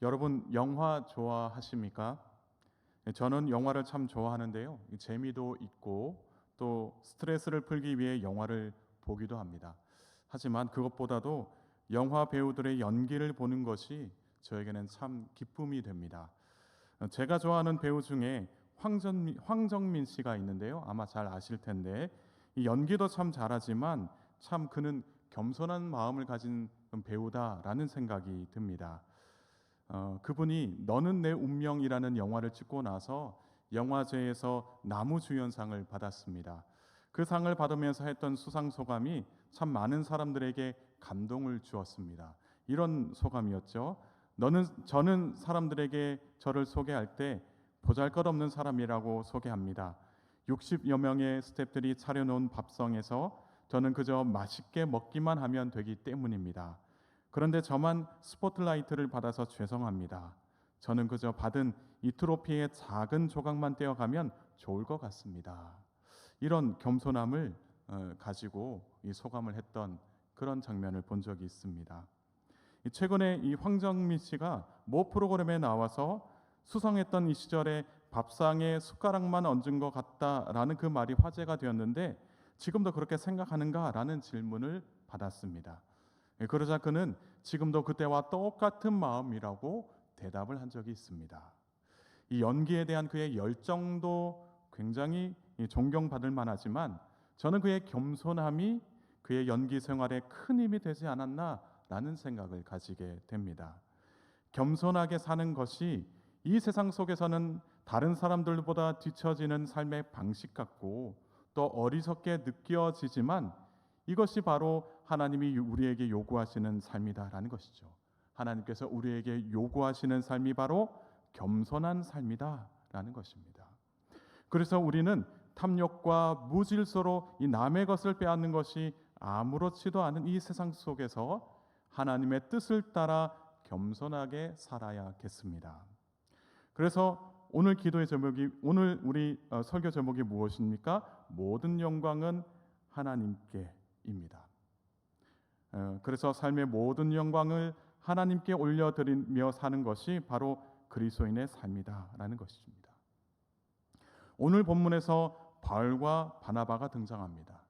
여러분 영화 좋아하십니까? 저는 영화를 참 좋아하는데요. 이 재미도 있고 또 스트레스를 풀기 위해 영화를 보기도 합니다. 하지만 그것보다도 영화 배우들의 연기를 보는 것이 저에게는 참 기쁨이 됩니다. 제가 좋아하는 배우 중에 황정민 씨가 있는데요. 아마 잘 아실 텐데 이 연기도 참 잘하지만 참 그는 겸손한 마음을 가진 배우다라는 생각이 듭니다. 그분이 너는 내 운명이라는 영화를 찍고 나서 영화제에서 나무주연상을 받았습니다. 그 상을 받으면서 했던 수상 소감이 참 많은 사람들에게 감동을 주었습니다. 이런 소감이었죠. 저는 사람들에게 저를 소개할 때 보잘것없는 사람이라고 소개합니다. 60여 명의 스태프들이 차려놓은 밥상에서 저는 그저 맛있게 먹기만 하면 되기 때문입니다. 그런데 저만 스포트라이트를 받아서 죄송합니다. 저는 그저 받은 이 트로피의 작은 조각만 떼어가면 좋을 것 같습니다. 이런 겸손함을 가지고 이 소감을 했던 그런 장면을 본 적이 있습니다. 최근에 이 황정민 씨가 모 프로그램에 나와서 수상했던 이 시절에 밥상에 숟가락만 얹은 것 같다라는 그 말이 화제가 되었는데 지금도 그렇게 생각하는가라는 질문을 받았습니다. 그러자 그는 지금도 그때와 똑같은 마음이라고 대답을 한 적이 있습니다. 이 연기에 대한 그의 열정도 굉장히 존경받을 만하지만 저는 그의 겸손함이 그의 연기 생활에 큰 힘이 되지 않았나라는 생각을 가지게 됩니다. 겸손하게 사는 것이 이 세상 속에서는 다른 사람들보다 뒤처지는 삶의 방식 같고 또 어리석게 느껴지지만 이것이 바로 하나님이 우리에게 요구하시는 삶이다라는 것이죠. 하나님께서 우리에게 요구하시는 삶이 바로 겸손한 삶이다라는 것입니다. 그래서 우리는 탐욕과 무질서로 이 남의 것을 빼앗는 것이 아무렇지도 않은 이 세상 속에서 하나님의 뜻을 따라 겸손하게 살아야겠습니다. 그래서 오늘 우리 설교 제목이 무엇입니까? 모든 영광은 하나님께입니다. 그래서 삶의 모든 영광을 하나님께 올려드리며 사는 것이 바로 그리스도인의 삶이다라는 것입니다. 오늘 본문에서 바울과 바나바가 등장합니다.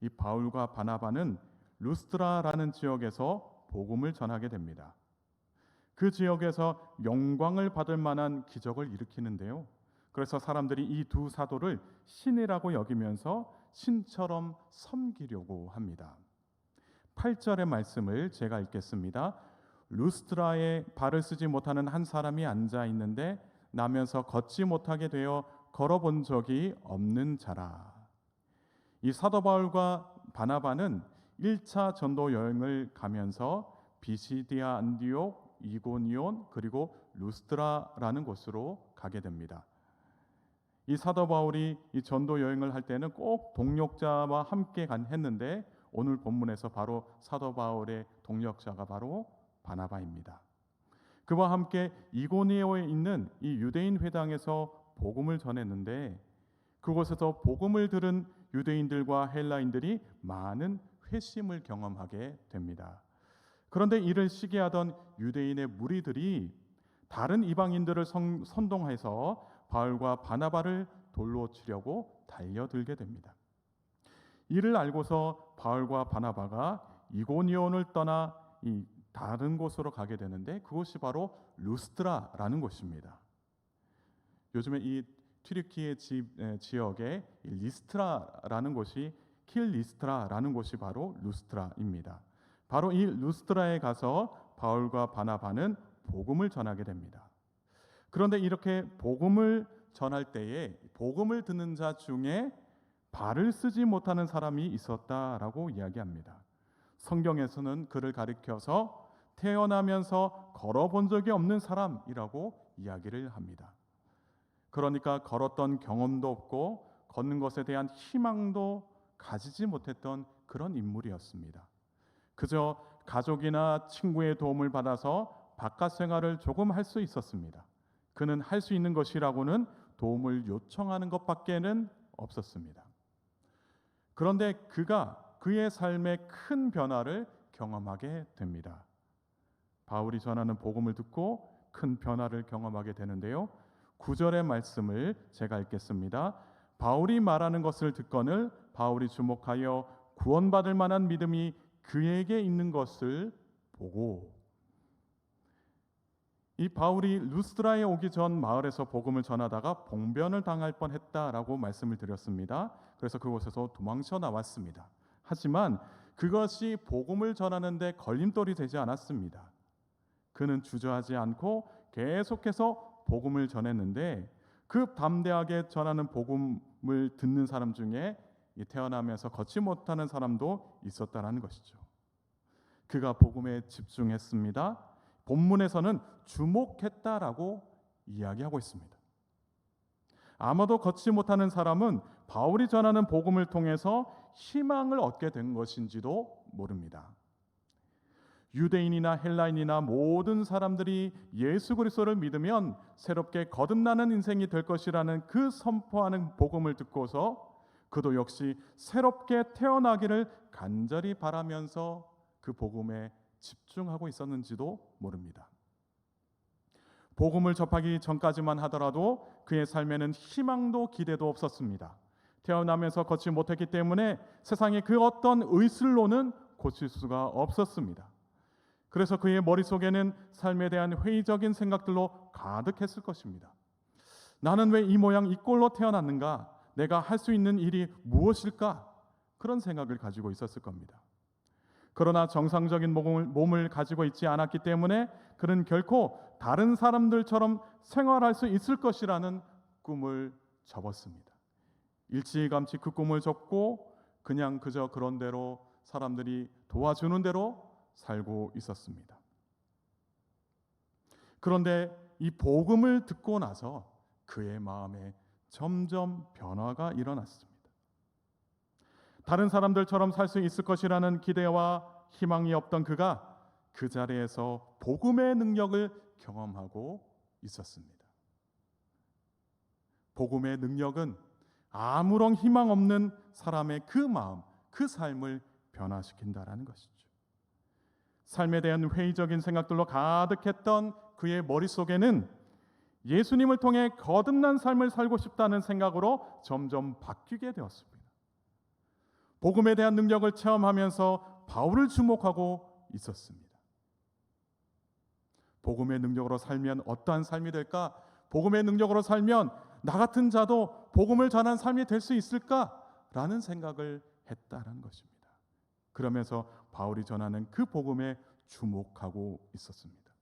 이 바울과 바나바는 루스트라라는 지역에서 복음을 전하게 됩니다. 그 지역에서 영광을 받을 만한 기적을 일으키는데요. 그래서 사람들이 이 두 사도를 신이라고 여기면서 신처럼 섬기려고 합니다. 8절의 말씀을 제가 읽겠습니다. 루스트라에 발을 쓰지 못하는 한 사람이 앉아 있는데 나면서 걷지 못하게 되어 걸어본 적이 없는 자라. 이 사도 바울과 바나바는 1차 전도 여행을 가면서 비시디아, 안디옥, 이고니온 그리고 루스트라라는 곳으로 가게 됩니다. 이 사도 바울이 이 전도 여행을 할 때는 꼭 동역자와 함께 했는데 오늘 본문에서 바로 사도 바울의 동역자가 바로 바나바입니다. 그와 함께 이고니온에 있는 이 유대인 회당에서 복음을 전했는데 그곳에서 복음을 들은 유대인들과 헬라인들이 많은 회심을 경험하게 됩니다. 그런데 이를 시기하던 유대인의 무리들이 다른 이방인들을 선동해서 바울과 바나바를 돌로 치려고 달려들게 됩니다. 이를 알고서 바울과 바나바가 이고니온을 떠나 이 다른 곳으로 가게 되는데 그곳이 바로 루스트라라는 곳입니다. 요즘에 이 튀르키예 지역에 리스트라라는 곳이 킬리스트라라는 곳이 바로 루스트라입니다. 바로 이 루스트라에 가서 바울과 바나바는 복음을 전하게 됩니다. 그런데 이렇게 복음을 전할 때에 복음을 듣는 자 중에 발을 쓰지 못하는 사람이 있었다라고 이야기합니다. 성경에서는 그를 가리켜서 태어나면서 걸어본 적이 없는 사람이라고 이야기를 합니다. 그러니까 걸었던 경험도 없고 걷는 것에 대한 희망도 가지지 못했던 그런 인물이었습니다. 그저 가족이나 친구의 도움을 받아서 바깥 생활을 조금 할 수 있었습니다. 그는 할 수 있는 것이라고는 도움을 요청하는 것밖에는 없었습니다. 그런데 그가 그의 삶에 큰 변화를 경험하게 됩니다. 바울이 전하는 복음을 듣고 큰 변화를 경험하게 되는데요. 9절의 말씀을 제가 읽겠습니다. 바울이 말하는 것을 듣거늘 바울이 주목하여 구원받을 만한 믿음이 그에게 있는 것을 보고, 이 바울이 루스드라에 오기 전 마을에서 복음을 전하다가 봉변을 당할 뻔했다라고 말씀을 드렸습니다. 그래서 그곳에서 도망쳐 나왔습니다. 하지만 그것이 복음을 전하는 데 걸림돌이 되지 않았습니다. 그는 주저하지 않고 계속해서 복음을 전했는데, 그 담대하게 전하는 복음을 듣는 사람 중에 태어나면서 걷지 못하는 사람도 있었다는 것이죠. 그가 복음에 집중했습니다. 본문에서는 주목했다라고 이야기하고 있습니다. 아마도 걷지 못하는 사람은 바울이 전하는 복음을 통해서 희망을 얻게 된 것인지도 모릅니다. 유대인이나 헬라인이나 모든 사람들이 예수 그리스도를 믿으면 새롭게 거듭나는 인생이 될 것이라는 그 선포하는 복음을 듣고서 그도 역시 새롭게 태어나기를 간절히 바라면서 그 복음에 집중하고 있었는지도 모릅니다. 복음을 접하기 전까지만 하더라도 그의 삶에는 희망도 기대도 없었습니다. 태어나면서 걷지 못했기 때문에 세상의 그 어떤 의술로는 고칠 수가 없었습니다. 그래서 그의 머릿속에는 삶에 대한 회의적인 생각들로 가득했을 것입니다. 나는 왜 이 모양 이 꼴로 태어났는가? 내가 할 수 있는 일이 무엇일까? 그런 생각을 가지고 있었을 겁니다. 그러나 정상적인 몸을 가지고 있지 않았기 때문에 그는 결코 다른 사람들처럼 생활할 수 있을 것이라는 꿈을 접었습니다. 일찌감치 그 꿈을 접고 그냥 그저 그런 대로 사람들이 도와주는 대로 살고 있었습니다. 그런데 이 복음을 듣고 나서 그의 마음에 점점 변화가 일어났습니다. 다른 사람들처럼 살 수 있을 것이라는 기대와 희망이 없던 그가 그 자리에서 복음의 능력을 경험하고 있었습니다. 복음의 능력은 아무런 희망 없는 사람의 그 마음, 그 삶을 변화시킨다라는 것이죠. 삶에 대한 회의적인 생각들로 가득했던 그의 머릿속에는 예수님을 통해 거듭난 삶을 살고 싶다는 생각으로 점점 바뀌게 되었습니다. 복음에 대한 능력을 체험하면서 바울을 주목하고 있었습니다. 복음의 능력으로 살면 어떠한 삶이 될까? 복음의 능력으로 살면 나 같은 자도 복음을 전한 삶이 될 수 있을까? 라는 생각을 했다는 것입니다. 그러면서 바울이 전하는 그 복음에 주목하고 있었습니다.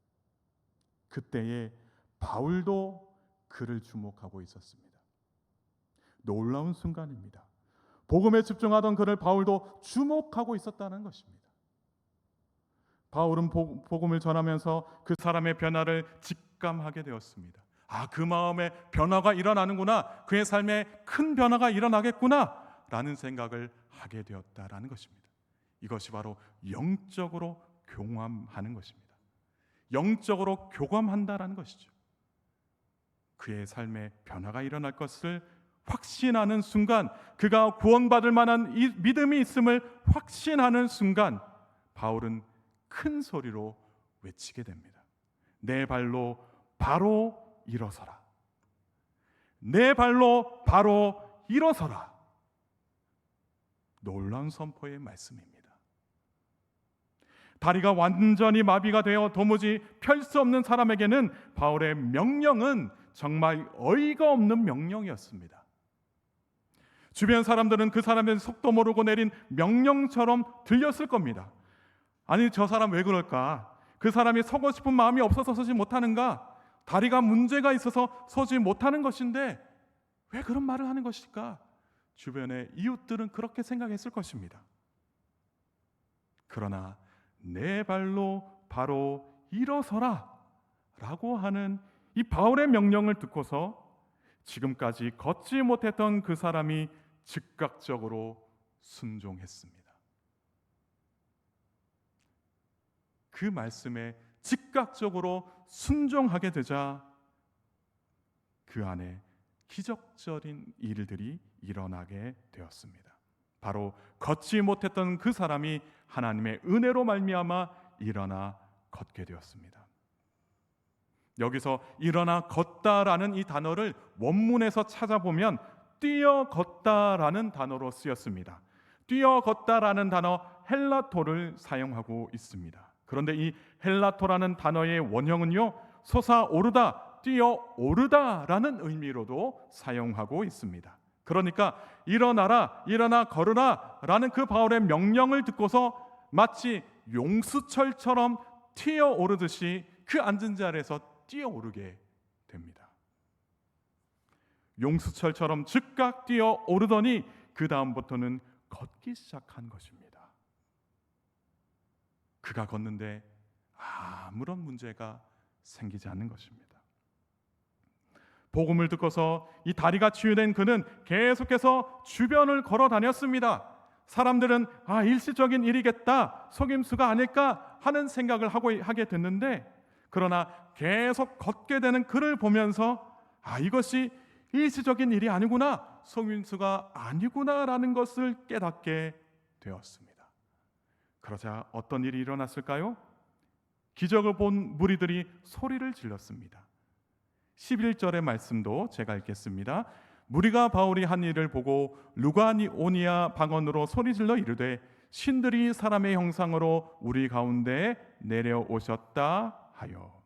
그때에 바울도 그를 주목하고 있었습니다. 놀라운 순간입니다. 복음에 집중하던 그를 바울도 주목하고 있었다는 것입니다. 바울은 복음을 전하면서 그 사람의 변화를 직감하게 되었습니다. 그 마음에 변화가 일어나는구나, 그의 삶에 큰 변화가 일어나겠구나 라는 생각을 하게 되었다라는 것입니다. 이것이 바로 영적으로 교감하는 것입니다. 영적으로 교감한다라는 것이죠. 그의 삶에 변화가 일어날 것을 확신하는 순간, 그가 구원받을 만한 이 믿음이 있음을 확신하는 순간 바울은 큰 소리로 외치게 됩니다. 내 발로 바로 일어서라. 내 발로 바로 일어서라. 놀라운 선포의 말씀입니다. 다리가 완전히 마비가 되어 도무지 펼 수 없는 사람에게는 바울의 명령은 정말 어이가 없는 명령이었습니다. 주변 사람들은 그 사람의 속도 모르고 내린 명령처럼 들렸을 겁니다. 아니, 저 사람 왜 그럴까? 그 사람이 서고 싶은 마음이 없어서 서지 못하는가? 다리가 문제가 있어서 서지 못하는 것인데 왜 그런 말을 하는 것일까? 주변의 이웃들은 그렇게 생각했을 것입니다. 그러나 내 발로 바로 일어서라 라고 하는 이 바울의 명령을 듣고서 지금까지 걷지 못했던 그 사람이 즉각적으로 순종했습니다. 그 말씀에 즉각적으로 순종하게 되자 그 안에 기적적인 일들이 일어나게 되었습니다. 바로 걷지 못했던 그 사람이 하나님의 은혜로 말미암아 일어나 걷게 되었습니다. 여기서 일어나 걷다라는 이 단어를 원문에서 찾아보면 뛰어 걷다라는 단어로 쓰였습니다. 뛰어 걷다라는 단어 헬라토를 사용하고 있습니다. 그런데 이 헬라토라는 단어의 원형은요, 솟아오르다, 뛰어오르다라는 의미로도 사용하고 있습니다. 그러니까 일어나라, 일어나 걸으라라는 그 바울의 명령을 듣고서 마치 용수철처럼 튀어오르듯이 그 앉은 자리에서 뛰어오르게 됩니다. 용수철처럼 즉각 뛰어오르더니 그 다음부터는 걷기 시작한 것입니다. 그가 걷는데 아무런 문제가 생기지 않는 것입니다. 복음을 듣고서 이 다리가 치유된 그는 계속해서 주변을 걸어 다녔습니다. 사람들은 일시적인 일이겠다, 속임수가 아닐까 하는 생각을 하게 됐는데, 그러나 계속 걷게 되는 그를 보면서 이것이 일시적인 일이 아니구나, 속임수가 아니구나라는 것을 깨닫게 되었습니다. 그러자 어떤 일이 일어났을까요? 기적을 본 무리들이 소리를 질렀습니다. 11절의 말씀도 제가 읽겠습니다. 무리가 바울이 한 일을 보고 루가오니아 방언으로 소리질러 이르되 신들이 사람의 형상으로 우리 가운데 내려오셨다 하여.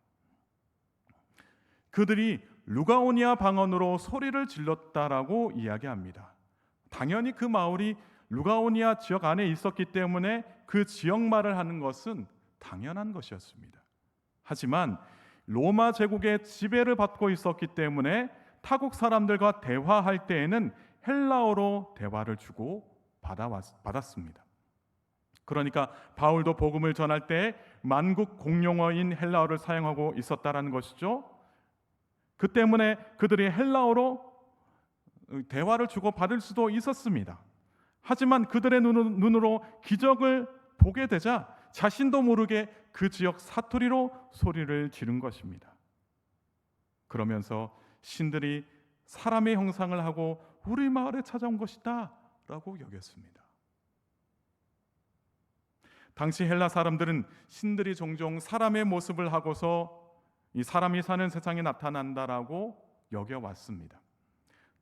그들이 루가오니아 방언으로 소리를 질렀다라고 이야기합니다. 당연히 그 마을이 루가오니아 지역 안에 있었기 때문에 그 지역 말을 하는 것은 당연한 것이었습니다. 하지만 로마 제국의 지배를 받고 있었기 때문에 타국 사람들과 대화할 때에는 헬라어로 대화를 주고 받았습니다. 그러니까 바울도 복음을 전할 때 만국 공용어인 헬라어를 사용하고 있었다라는 것이죠. 그 때문에 그들이 헬라어로 대화를 주고 받을 수도 있었습니다. 하지만 그들의 눈으로 기적을 보게 되자 자신도 모르게 그 지역 사투리로 소리를 지른 것입니다. 그러면서 신들이 사람의 형상을 하고 우리 마을에 찾아온 것이다 라고 여겼습니다. 당시 헬라 사람들은 신들이 종종 사람의 모습을 하고서 이 사람이 사는 세상에 나타난다라고 여겨왔습니다.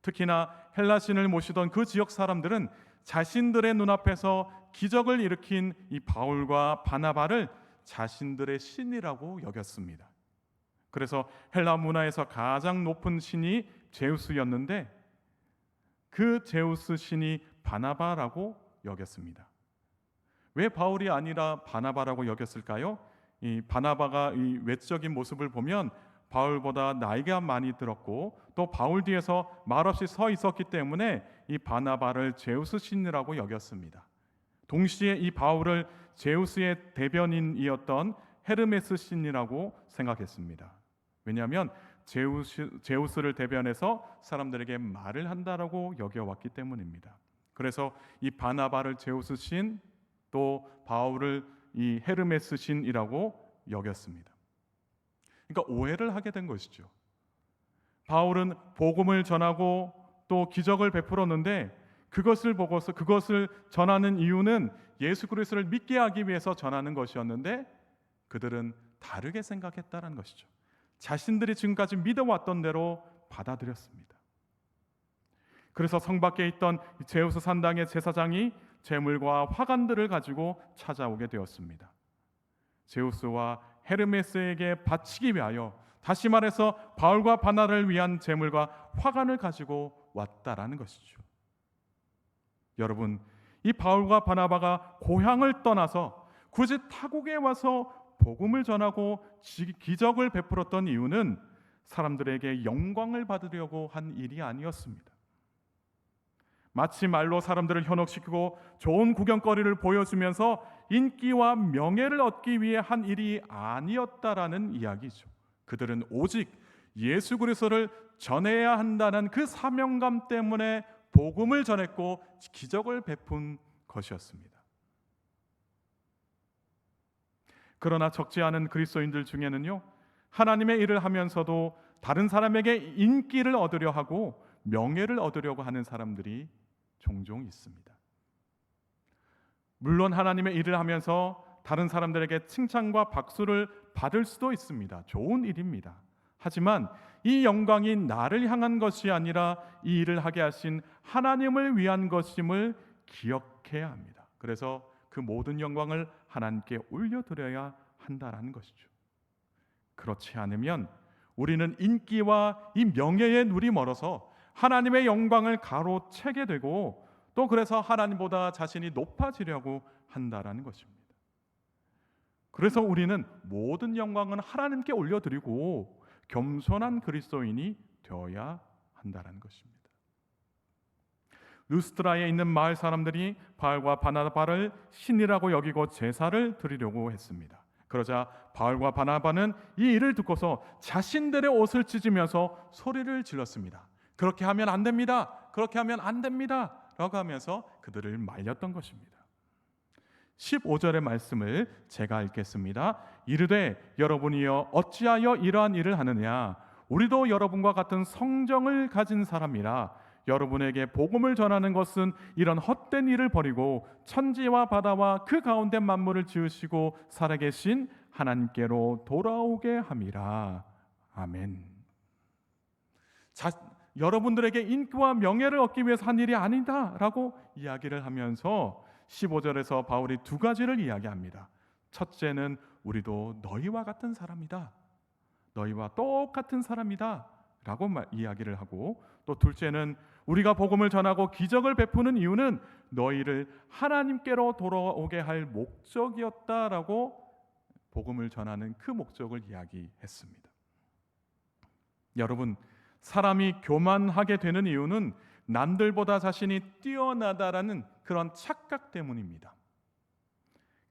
특히나 헬라 신을 모시던 그 지역 사람들은 자신들의 눈앞에서 기적을 일으킨 이 바울과 바나바를 자신들의 신이라고 여겼습니다. 그래서 헬라 문화에서 가장 높은 신이 제우스였는데 그 제우스 신이 바나바라고 여겼습니다. 왜 바울이 아니라 바나바라고 여겼을까요? 이 바나바가 이 외적인 모습을 보면 바울보다 나이가 많이 들었고 또 바울 뒤에서 말없이 서 있었기 때문에 이 바나바를 제우스 신이라고 여겼습니다. 동시에 이 바울을 제우스의 대변인이었던 헤르메스 신이라고 생각했습니다. 왜냐하면 제우스를 대변해서 사람들에게 말을 한다라고 여겨왔기 때문입니다. 그래서 이 바나바를 제우스 신, 또 바울을 이 헤르메스 신이라고 여겼습니다. 그러니까 오해를 하게 된 것이죠. 바울은 복음을 전하고 또 기적을 베풀었는데 그것을 보고서 그것을 전하는 이유는 예수 그리스도를 믿게 하기 위해서 전하는 것이었는데 그들은 다르게 생각했다는 것이죠. 자신들이 지금까지 믿어왔던 대로 받아들였습니다. 그래서 성 밖에 있던 제우스 산당의 제사장이 제물과 화관들을 가지고 찾아오게 되었습니다. 제우스와 헤르메스에게 바치기 위하여, 다시 말해서 바울과 바나를 위한 제물과 화관을 가지고 왔다라는 것이죠. 여러분, 이 바울과 바나바가 고향을 떠나서 굳이 타국에 와서 복음을 전하고 기적을 베풀었던 이유는 사람들에게 영광을 받으려고 한 일이 아니었습니다. 마치 말로 사람들을 현혹시키고 좋은 구경거리를 보여주면서 인기와 명예를 얻기 위해 한 일이 아니었다라는 이야기죠. 그들은 오직 예수 그리스도를 전해야 한다는 그 사명감 때문에 복음을 전했고 기적을 베푼 것이었습니다. 그러나 적지 않은 그리스도인들 중에는요, 하나님의 일을 하면서도 다른 사람에게 인기를 얻으려 하고 명예를 얻으려고 하는 사람들이 종종 있습니다. 물론 하나님의 일을 하면서 다른 사람들에게 칭찬과 박수를 받을 수도 있습니다. 좋은 일입니다. 하지만 이 영광이 나를 향한 것이 아니라 이 일을 하게 하신 하나님을 위한 것임을 기억해야 합니다. 그래서 그 모든 영광을 하나님께 올려드려야 한다라는 것이죠. 그렇지 않으면 우리는 인기와 이 명예의 눈이 멀어서 하나님의 영광을 가로채게 되고, 또 그래서 하나님보다 자신이 높아지려고 한다라는 것입니다. 그래서 우리는 모든 영광은 하나님께 올려드리고 겸손한 그리스도인이 되어야 한다라는 것입니다. 루스드라에 있는 마을 사람들이 바울과 바나바를 신이라고 여기고 제사를 드리려고 했습니다. 그러자 바울과 바나바는 이 일을 듣고서 자신들의 옷을 찢으면서 소리를 질렀습니다. 그렇게 하면 안 됩니다. 그렇게 하면 안 됩니다. 라고 하면서 그들을 말렸던 것입니다. 15절의 말씀을 제가 읽겠습니다. 이르되 여러분이여 어찌하여 이러한 일을 하느냐? 우리도 여러분과 같은 성정을 가진 사람이라. 여러분에게 복음을 전하는 것은 이런 헛된 일을 버리고 천지와 바다와 그 가운데 만물을 지으시고 살아계신 하나님께로 돌아오게 함이라. 아멘. 여러분들에게 인기와 명예를 얻기 위해서 한 일이 아니다라고 이야기를 하면서 15절에서 바울이 두 가지를 이야기합니다. 첫째는 우리도 너희와 같은 사람이다. 너희와 똑같은 사람이다 라고 이야기를 하고, 또 둘째는 우리가 복음을 전하고 기적을 베푸는 이유는 너희를 하나님께로 돌아오게 할 목적이었다라고 복음을 전하는 그 목적을 이야기했습니다. 여러분, 사람이 교만하게 되는 이유는 남들보다 자신이 뛰어나다라는 그런 착각 때문입니다.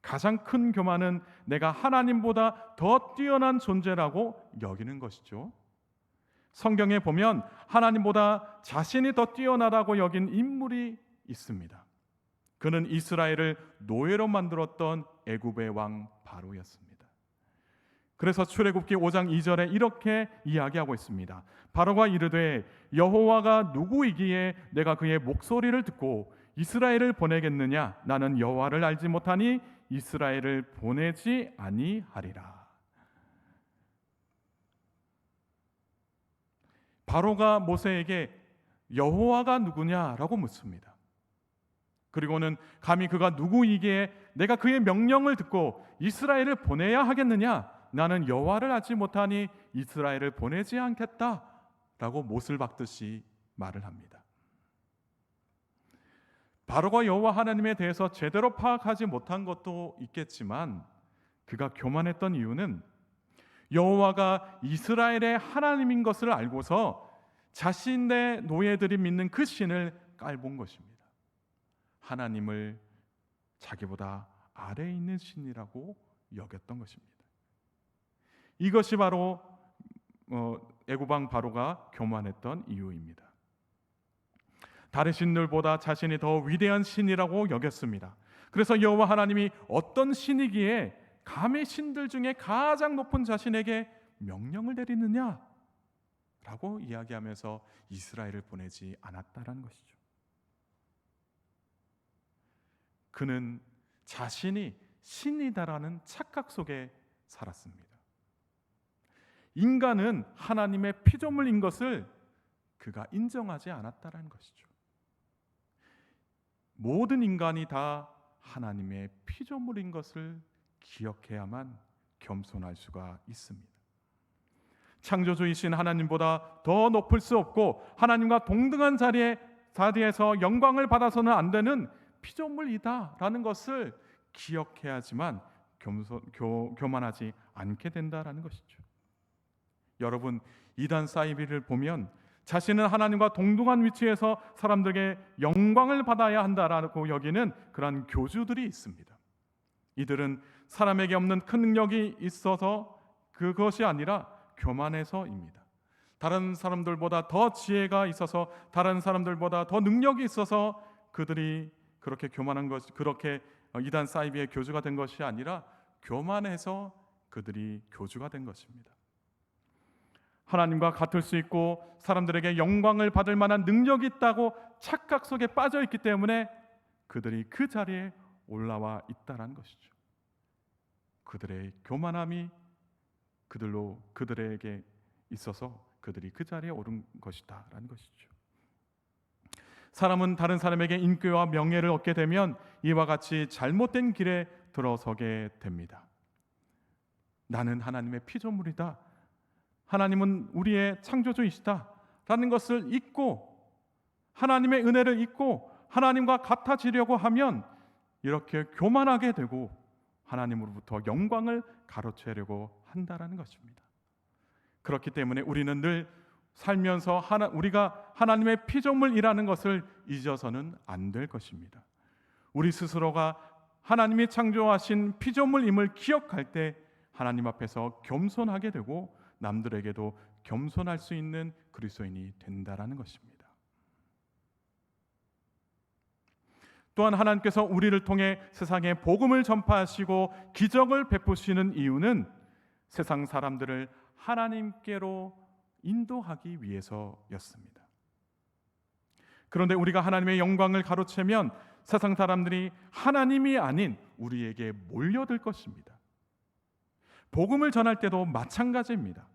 가장 큰 교만은 내가 하나님보다 더 뛰어난 존재라고 여기는 것이죠. 성경에 보면 하나님보다 자신이 더 뛰어나다고 여긴 인물이 있습니다. 그는 이스라엘을 노예로 만들었던 애굽의 왕 바로였습니다. 그래서 출애굽기 5장 2절에 이렇게 이야기하고 있습니다. 바로가 이르되 여호와가 누구이기에 내가 그의 목소리를 듣고 이스라엘을 보내겠느냐? 나는 여호와를 알지 못하니 이스라엘을 보내지 아니하리라. 바로가 모세에게 여호와가 누구냐라고 묻습니다. 그리고는 감히 그가 누구이기에 내가 그의 명령을 듣고 이스라엘을 보내야 하겠느냐? 나는 여호와를 알지 못하니 이스라엘을 보내지 않겠다라고 못을 박듯이 말을 합니다. 바로가 여호와 하나님에 대해서 제대로 파악하지 못한 것도 있겠지만, 그가 교만했던 이유는 여호와가 이스라엘의 하나님인 것을 알고서 자신의 노예들이 믿는 그 신을 깔본 것입니다. 하나님을 자기보다 아래에 있는 신이라고 여겼던 것입니다. 이것이 바로 애굽 왕 바로가 교만했던 이유입니다. 다른 신들보다 자신이 더 위대한 신이라고 여겼습니다. 그래서 여호와 하나님이 어떤 신이기에 감히 신들 중에 가장 높은 자신에게 명령을 내리느냐? 라고 이야기하면서 이스라엘을 보내지 않았다라는 것이죠. 그는 자신이 신이다라는 착각 속에 살았습니다. 인간은 하나님의 피조물인 것을 그가 인정하지 않았다라는 것이죠. 모든 인간이 다 하나님의 피조물인 것을 기억해야만 겸손할 수가 있습니다. 창조주이신 하나님보다 더 높을 수 없고 하나님과 동등한 자리에서 영광을 받아서는 안 되는 피조물이다라는 것을 기억해야지만 교만하지 않게 된다라는 것이죠. 여러분, 이단 사이비를 보면 자신은 하나님과 동등한 위치에서 사람들에게 영광을 받아야 한다라고 여기는 그러한 교주들이 있습니다. 이들은 사람에게 없는 큰 능력이 있어서 그것이 아니라 교만해서입니다. 다른 사람들보다 더 지혜가 있어서, 다른 사람들보다 더 능력이 있어서 그들이 그렇게 교만한 것, 그렇게 이단 사이비의 교주가 된 것이 아니라 교만해서 그들이 교주가 된 것입니다. 하나님과 같을 수 있고 사람들에게 영광을 받을 만한 능력이 있다고 착각 속에 빠져 있기 때문에 그들이 그 자리에 올라와 있다는 것이죠. 그들의 교만함이 그들에게 있어서 그들이 그 자리에 오른 것이다 라는 것이죠. 사람은 다른 사람에게 인기와 명예를 얻게 되면 이와 같이 잘못된 길에 들어서게 됩니다. 나는 하나님의 피조물이다, 하나님은 우리의 창조주이시다 라는 것을 잊고, 하나님의 은혜를 잊고 하나님과 같아지려고 하면 이렇게 교만하게 되고 하나님으로부터 영광을 가로채려고 한다라는 것입니다. 그렇기 때문에 우리는 늘 살면서 우리가 하나님의 피조물이라는 것을 잊어서는 안 될 것입니다. 우리 스스로가 하나님이 창조하신 피조물임을 기억할 때 하나님 앞에서 겸손하게 되고 남들에게도 겸손할 수 있는 그리스도인이 된다라는 것입니다. 또한 하나님께서 우리를 통해 세상에 복음을 전파하시고 기적을 베푸시는 이유는 세상 사람들을 하나님께로 인도하기 위해서였습니다. 그런데 우리가 하나님의 영광을 가로채면 세상 사람들이 하나님이 아닌 우리에게 몰려들 것입니다. 복음을 전할 때도 마찬가지입니다.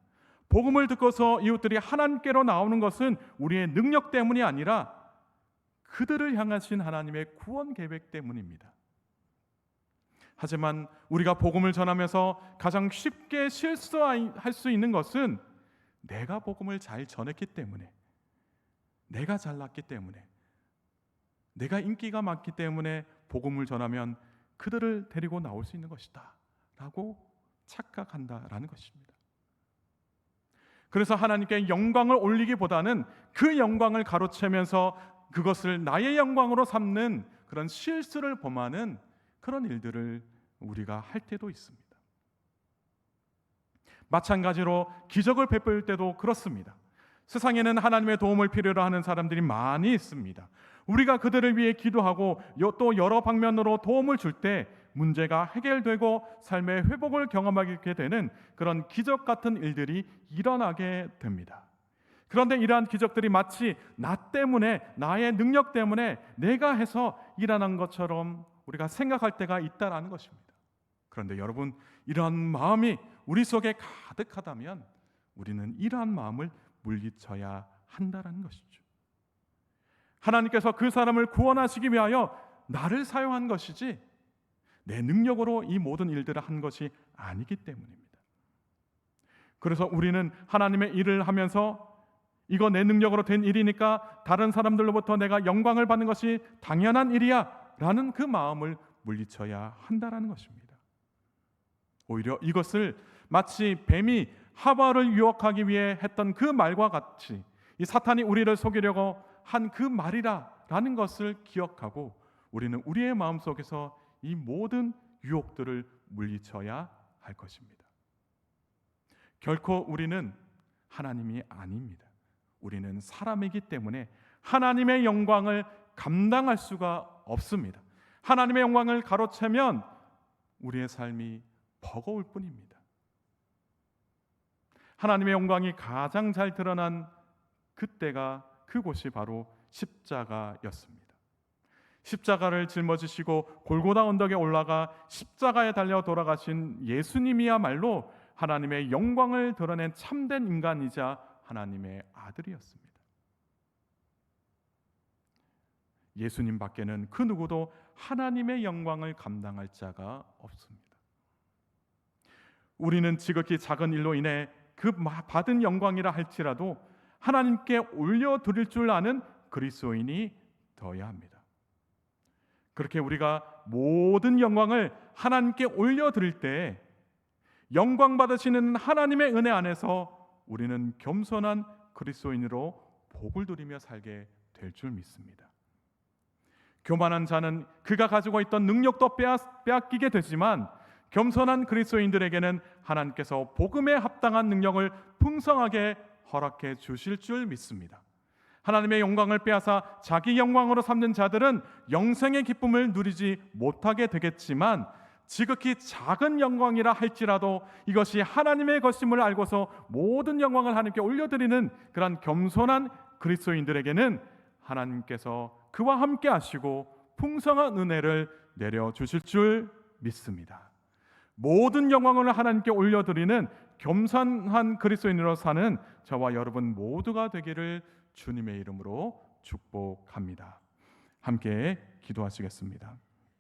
복음을 듣고서 이웃들이 하나님께로 나오는 것은 우리의 능력 때문이 아니라 그들을 향하신 하나님의 구원 계획 때문입니다. 하지만 우리가 복음을 전하면서 가장 쉽게 실수할 수 있는 것은 내가 복음을 잘 전했기 때문에, 내가 잘났기 때문에, 내가 인기가 많기 때문에 복음을 전하면 그들을 데리고 나올 수 있는 것이다 라고 착각한다라는 것입니다. 그래서 하나님께 영광을 올리기보다는 그 영광을 가로채면서 그것을 나의 영광으로 삼는 그런 실수를 범하는 그런 일들을 우리가 할 때도 있습니다. 마찬가지로 기적을 베풀 때도 그렇습니다. 세상에는 하나님의 도움을 필요로 하는 사람들이 많이 있습니다. 우리가 그들을 위해 기도하고 또 여러 방면으로 도움을 줄 때 문제가 해결되고 삶의 회복을 경험하게 되는 그런 기적 같은 일들이 일어나게 됩니다. 그런데 이러한 기적들이 마치 나 때문에, 나의 능력 때문에 내가 해서 일어난 것처럼 우리가 생각할 때가 있다라는 것입니다. 그런데 여러분, 이러한 마음이 우리 속에 가득하다면 우리는 이러한 마음을 물리쳐야 한다라는 것이죠. 하나님께서 그 사람을 구원하시기 위하여 나를 사용한 것이지 내 능력으로 이 모든 일들을 한 것이 아니기 때문입니다. 그래서 우리는 하나님의 일을 하면서 이거 내 능력으로 된 일이니까 다른 사람들로부터 내가 영광을 받는 것이 당연한 일이야 라는 그 마음을 물리쳐야 한다라는 것입니다. 오히려 이것을 마치 뱀이 하와를 유혹하기 위해 했던 그 말과 같이 이 사탄이 우리를 속이려고 한 그 말이라는 것을 기억하고 우리는 우리의 마음속에서 이 모든 유혹들을 물리쳐야 할 것입니다. 결코 우리는 하나님이 아닙니다. 우리는 사람이기 때문에 하나님의 영광을 감당할 수가 없습니다. 하나님의 영광을 가로채면 우리의 삶이 버거울 뿐입니다. 하나님의 영광이 가장 잘 드러난 그때가 그곳이 바로 십자가였습니다. 십자가를 짊어지시고 골고다 언덕에 올라가 십자가에 달려 돌아가신 예수님이야말로 하나님의 영광을 드러낸 참된 인간이자 하나님의 아들이었습니다. 예수님 밖에는 그 누구도 하나님의 영광을 감당할 자가 없습니다. 우리는 지극히 작은 일로 인해 그 받은 영광이라 할지라도 하나님께 올려드릴 줄 아는 그리스도인이 되어야 합니다. 그렇게 우리가 모든 영광을 하나님께 올려드릴 때 영광 받으시는 하나님의 은혜 안에서 우리는 겸손한 그리스도인으로 복을 누리며 살게 될 줄 믿습니다. 교만한 자는 그가 가지고 있던 능력도 빼앗기게 되지만 겸손한 그리스도인들에게는 하나님께서 복음에 합당한 능력을 풍성하게 허락해 주실 줄 믿습니다. 하나님의 영광을 빼앗아 자기 영광으로 삼는 자들은 영생의 기쁨을 누리지 못하게 되겠지만 지극히 작은 영광이라 할지라도 이것이 하나님의 것임을 알고서 모든 영광을 하나님께 올려드리는 그런 겸손한 그리스도인들에게는 하나님께서 그와 함께 하시고 풍성한 은혜를 내려주실 줄 믿습니다. 모든 영광을 하나님께 올려드리는 겸손한 그리스도인으로 사는 저와 여러분 모두가 되기를 주님의 이름으로 축복합니다. 함께 기도하시겠습니다.